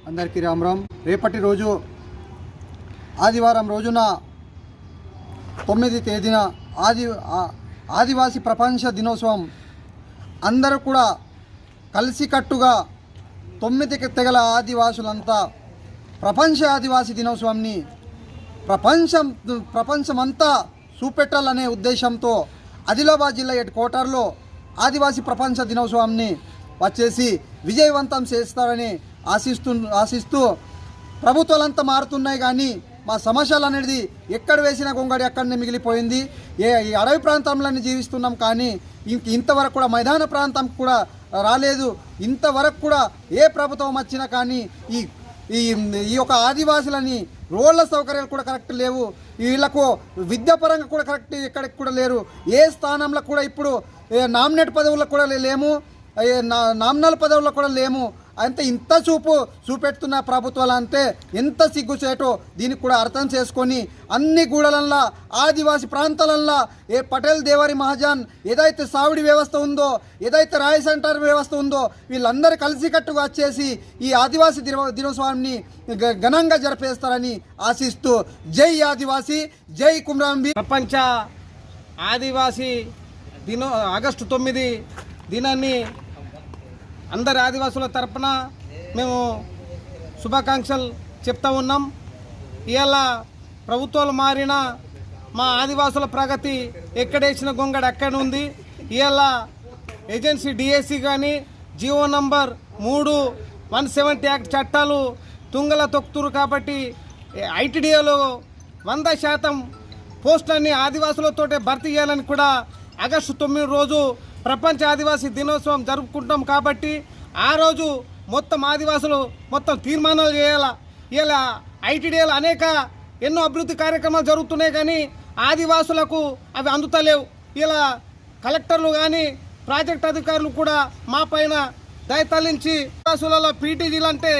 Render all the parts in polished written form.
అందరికీ రామ్ రామ్. రేపటి రోజు ఆదివారం రోజున 9వ తేదీన ఆదివాసీ ప్రపంచ దినోత్సవం. అందరూ కూడా కలిసికట్టుగా 9 తెగల ఆదివాసులంతా ప్రపంచ ఆదివాసీ దినోత్సవాన్ని ప్రపంచమంతా చూపెట్టాలనే ఉద్దేశంతో ఆదిలాబాద్ జిల్లా హెడ్ క్వార్టర్లో ఆదివాసీ ప్రపంచ దినోత్సవాన్ని వచ్చేసి విజయవంతం చేస్తారని ఆశిస్తూ ప్రభుత్వాలంతా మారుతున్నాయి, కానీ మా సమస్యలు అనేది ఎక్కడ వేసిన గొంగడి అక్కడనే మిగిలిపోయింది. ఈ అడవి ప్రాంతంలోనే జీవిస్తున్నాం, కానీ ఇంతవరకు కూడా మైదాన ప్రాంతం కూడా రాలేదు. ఇంతవరకు కూడా ఏ ప్రభుత్వం వచ్చినా కానీ ఈ యొక్క ఆదివాసులని రోడ్ల సౌకర్యాలు కూడా కరెక్ట్ లేవు. వీళ్ళకు విద్యాపరంగా కూడా కరెక్ట్ ఎక్కడికి కూడా లేరు. ఏ స్థానంలో కూడా ఇప్పుడు నామినేట్ పదవుల్లో కూడా లేము, నామినల్ పదవుల్లో కూడా లేము. అంటే ఇంత చూపెడుతున్న ప్రభుత్వాలు అంటే ఎంత సిగ్గుచేటో దీనికి కూడా అర్థం చేసుకొని అన్ని గూడలల్లో ఆదివాసీ ప్రాంతాలల్లో ఏ పటేల్ దేవారి మహాజన్ ఏదైతే సావిడి వ్యవస్థ ఉందో, ఏదైతే రాయ్ సెంటర్ వ్యవస్థ ఉందో, వీళ్ళందరూ కలిసికట్టుగా వచ్చేసి ఈ ఆదివాసీ దినోత్సవాన్ని ఘనంగా జరిపేస్తారని ఆశిస్తూ జై ఆదివాసీ, జై కుమ్రాంబి. ప్రపంచ ఆదివాసీ ఆగస్టు 9 దినాన్ని అందరి ఆదివాసుల తరపున మేము శుభాకాంక్షలు చెప్తా ఉన్నాం. ఇవాళ ప్రభుత్వాలు మారిన మా ఆదివాసుల ప్రగతి ఎక్కడేసిన గొంగడి అక్కడ ఉంది. ఇవాళ ఏజెన్సీ డిఎస్సి కానీ జీవో నంబర్ 3/170 యాక్ట్ చట్టాలు తుంగల తొక్కుతురు కాబట్టి ఐటీడీఏలో 100% పోస్టులన్నీ ఆదివాసులతోటే భర్తీ చేయాలని కూడా ఆగస్టు 9 రోజు ప్రపంచ ఆదివాసీ దినోత్సవం జరుపుకుంటాం. కాబట్టి ఆ రోజు మొత్తం ఆదివాసులు తీర్మానాలు చేయాలా. ఇలా ఐటీడీఏలో ఎన్నో అభివృద్ధి కార్యక్రమాలు జరుగుతున్నాయి, కానీ ఆదివాసులకు అవి అందుతలేవు. ఇలా కలెక్టర్లు కానీ ప్రాజెక్ట్ అధికారులు కూడా మా పైన దయతలించి ఆదివాసులలో పీటీజీలు అంటే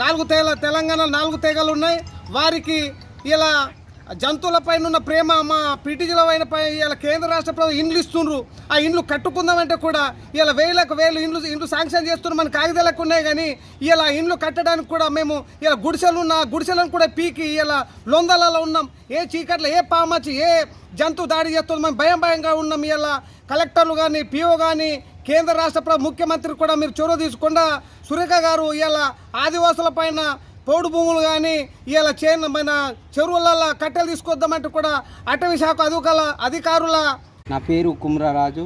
4 తెగల తెలంగాణలో 4 తెగలు ఉన్నాయి. వారికి ఇలా జంతువుల పైన ఉన్న ప్రేమ మా పీటీజీల పైన ఇలా కేంద్ర రాష్ట్ర ప్రభుత్వం ఇండ్లు ఇస్తుండ్రు. ఆ ఇండ్లు కట్టుకుందామంటే కూడా ఇలా వేలకు ఇండ్లు శాంక్షన్ చేస్తున్నారు. మన కాగితాలకు ఉన్నాయి, కానీ ఇలా ఇండ్లు కట్టడానికి కూడా మేము ఇలా గుడిసెలను కూడా పీకి ఇలా లొందలలో ఉన్నాం. ఏ చీకట్లో ఏ పామచ్చి ఏ జంతువు దాడి చేస్తుంది మేము భయంగా ఉన్నాం. ఇలా కలెక్టర్లు కానీ పిఓ కానీ కేంద్ర రాష్ట్ర ముఖ్యమంత్రి కూడా మీరు చొరవ తీసుకుండా సురేఖ గారు ఇలా ఆదివాసుల పైన పౌడు భూములు కానీ ఇలా మన చెరువులలో కట్టెలు తీసుకొద్దామంటే కూడా అటవీ శాఖ అధికారుల. నా పేరు కుమ్రరాజు,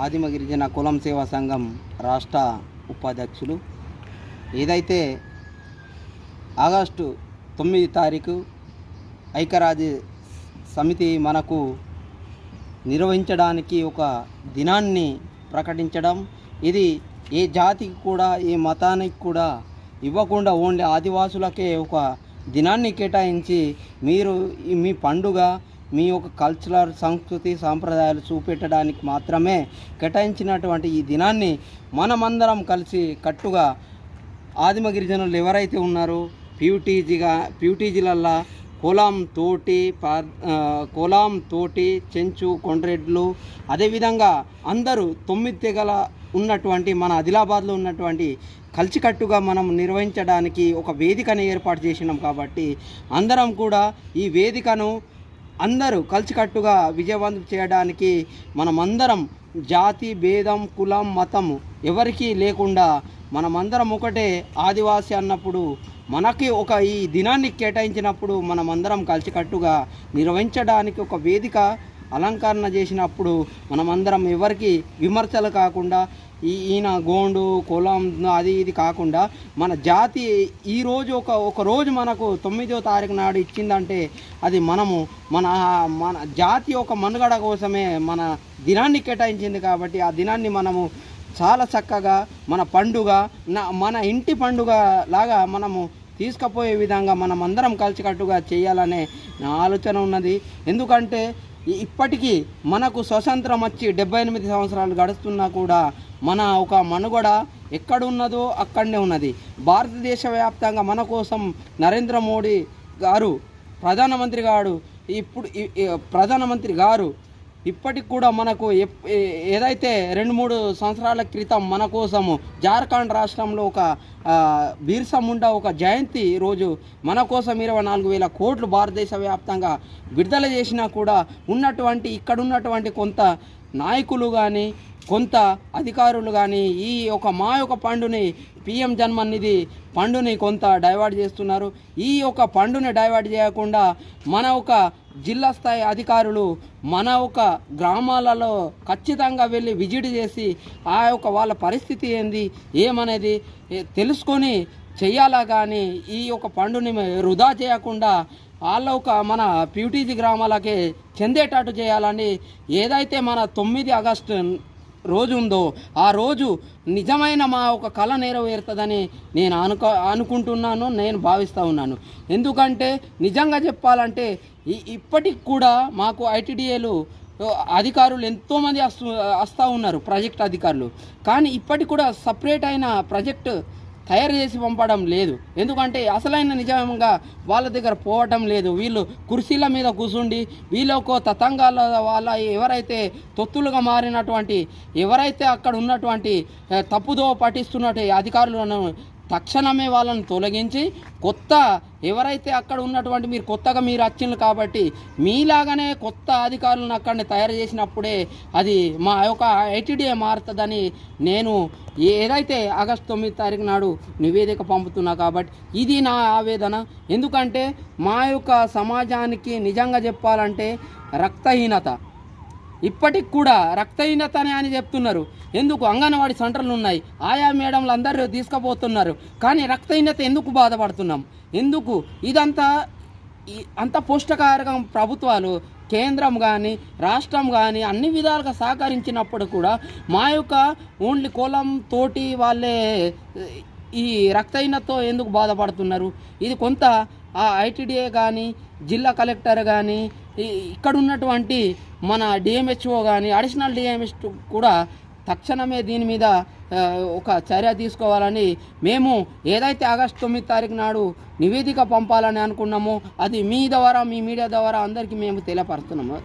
ఆదిమ గిరిజన కులం సేవా సంఘం రాష్ట్ర ఉపాధ్యక్షులు. ఏదైతే ఆగస్టు 9 తారీఖు ఐక్యరాజ్య సమితి మనకు నిర్వహించడానికి ఒక దినాన్ని ప్రకటించడం, ఇది ఏ జాతికి కూడా ఏ మతానికి కూడా ఇవ్వకుండా ఓన్లీ ఆదివాసులకే ఒక దినాన్ని కేటాయించి మీరు మీ పండుగ మీ యొక్క కల్చరల్ సంస్కృతి సాంప్రదాయాలు చూపెట్టడానికి మాత్రమే కేటాయించినటువంటి ఈ దినాన్ని మనమందరం కలిసి కట్టుగా ఆదిమ గిరిజనులు ఎవరైతే ఉన్నారో ప్యూటీజీలల్లా కోలాం తోటి చెంచు కొండ్రెడ్లు, అదేవిధంగా అందరూ 9 తెగల ఉన్నటువంటి మన ఆదిలాబాద్లో ఉన్నటువంటి కలిసికట్టుగా మనం నిర్వహించడానికి ఒక వేదికను ఏర్పాటు చేసినాం. కాబట్టి అందరం కూడా ఈ వేదికను అందరూ కలిసికట్టుగా విజయవంతం చేయడానికి మనమందరం జాతి భేదం కులం మతం ఎవరికీ లేకుండా మనమందరం ఒకటే ఆదివాసి అన్నప్పుడు మనకి ఈ దినాన్ని కేటాయించినప్పుడు మనమందరం కలిసికట్టుగా నిర్వహించడానికి ఒక వేదిక అలంకరణ చేసినప్పుడు మనమందరం ఎవరికి విమర్శలు కాకుండా ఈయన గోండు కులం అది ఇది కాకుండా మన జాతి ఈరోజు ఒక రోజు మనకు 9వ తారీఖు నాడు ఇచ్చిందంటే అది మనము మన జాతి ఒక మనుగడ కోసమే మన దినాన్ని కేటాయించింది. కాబట్టి ఆ దినాన్ని మనము చాలా చక్కగా మన పండుగ మన ఇంటి పండుగ లాగా మనము తీసుకుపోయే విధంగా మనం అందరం కలిసికట్టుగా చేయాలనే నా ఆలోచన ఉన్నది. ఎందుకంటే ఇప్పటికీ మనకు స్వతంత్రం వచ్చి 78 సంవత్సరాలు గడుస్తున్నా కూడా మన ఒక మనుగడ ఎక్కడున్నదో అక్కడనే ఉన్నది. భారతదేశ వ్యాప్తంగా మన కోసం నరేంద్ర మోడీ గారు ప్రధానమంత్రి గారు ఇప్పటికి కూడా మనకు ఏదైతే 2-3 సంవత్సరాల క్రితం మన కోసము జార్ఖండ్ రాష్ట్రంలో ఒక బిర్సా ముండా ఒక జయంతి రోజు మన కోసం 24,000 కోట్లు భారతదేశ వ్యాప్తంగా విడుదల చేసినా కూడా ఇక్కడ ఉన్నటువంటి కొంత నాయకులు కానీ కొంత అధికారులు కానీ మా యొక్క పండుని పిఎం జన్మనిధి పండుని కొంత డైవర్ట్ చేస్తున్నారు. ఈ యొక్క పండుని డైవర్ట్ చేయకుండా మన ఒక జిల్లా స్థాయి అధికారులు మన ఒక గ్రామాలలో ఖచ్చితంగా వెళ్ళి విజిట్ చేసి వాళ్ళ పరిస్థితి ఏంది ఏమనేది తెలుసుకొని చెయ్యాలా. కానీ ఈ యొక్క పండుని వృధా చేయకుండా మన ప్యూటీజీ గ్రామాలకే చెందేటట్టు చేయాలని ఏదైతే మన 9 ఆగస్టు రోజు ఉందో ఆ రోజు నిజమైన మా ఒక కళ నెరవేరుతుందని నేను అనుకుంటున్నాను, నేను భావిస్తూ ఉన్నాను. ఎందుకంటే నిజంగా చెప్పాలంటే ఇప్పటికి కూడా మాకు ఐటీడీఏలు అధికారులు ఎంతోమంది వస్తూ ఉన్నారు, ప్రాజెక్ట్ అధికారులు. కానీ ఇప్పటికి కూడా సపరేట్ అయిన ప్రాజెక్టు తయారు చేసి పంపడం లేదు. ఎందుకంటే అసలైన నిజంగా వాళ్ళ దగ్గర పోవటం లేదు. వీళ్ళు కుర్చీల మీద కూర్చుండి వీళ్ళొక తతంగాల వాళ్ళ ఎవరైతే తొత్తులుగా మారినటువంటి ఎవరైతే అక్కడ ఉన్నటువంటి తప్పుదో పట్టిస్తున్నటువంటి అధికారులను తక్షణమే వాళ్ళని తొలగించి కొత్త ఎవరైతే అక్కడ ఉన్నటువంటి మీరు కొత్తగా వచ్చిండ్రు కాబట్టి మీలాగానే కొత్త అధికారులను అక్కడిని తయారు చేసినప్పుడే అది మా యొక్క ఐటీడీఏ మారుతుందని నేను ఏదైతే ఆగస్టు 9 తారీఖు నాడు నివేదిక పంపుతున్నా. కాబట్టి ఇది నా ఆవేదన. ఎందుకంటే మా యొక్క సమాజానికి నిజంగా చెప్పాలంటే రక్తహీనత ఇప్పటికి కూడా రక్తహీనత అని చెప్తున్నారు. ఎందుకు అంగన్వాడీ సెంటర్లు ఉన్నాయి, ఆయా మేడంలు అందరూ తీసుకుపోతున్నారు. కానీ రక్తహీనత ఎందుకు బాధపడుతున్నాం? ఎందుకు ఇదంతా అంత పోషకాహారం ప్రభుత్వాలు కేంద్రం కానీ రాష్ట్రం కానీ అన్ని విధాలుగా సహకరించినప్పుడు కూడా మా యొక్క ఓన్లీ కులం తోటి వాళ్ళే ఈ రక్తహీనతతో ఎందుకు బాధపడుతున్నారు? ఇది కొంత ఐటీడీఏ కానీ జిల్లా కలెక్టర్ కానీ ఇక్కడ ఉన్నటువంటి మన డిఎంహెచ్ఓ కానీ అడిషనల్ డిఎంహెచ్ కూడా తక్షణమే దీని మీద ఒక చర్య తీసుకోవాలని మేము ఏదైతే ఆగస్టు 9 తారీఖు నాడు నివేదిక పంపాలని అనుకున్నామో అది మీ ద్వారా మీ మీడియా ద్వారా అందరికీ మేము తెలియపరుస్తున్నాము.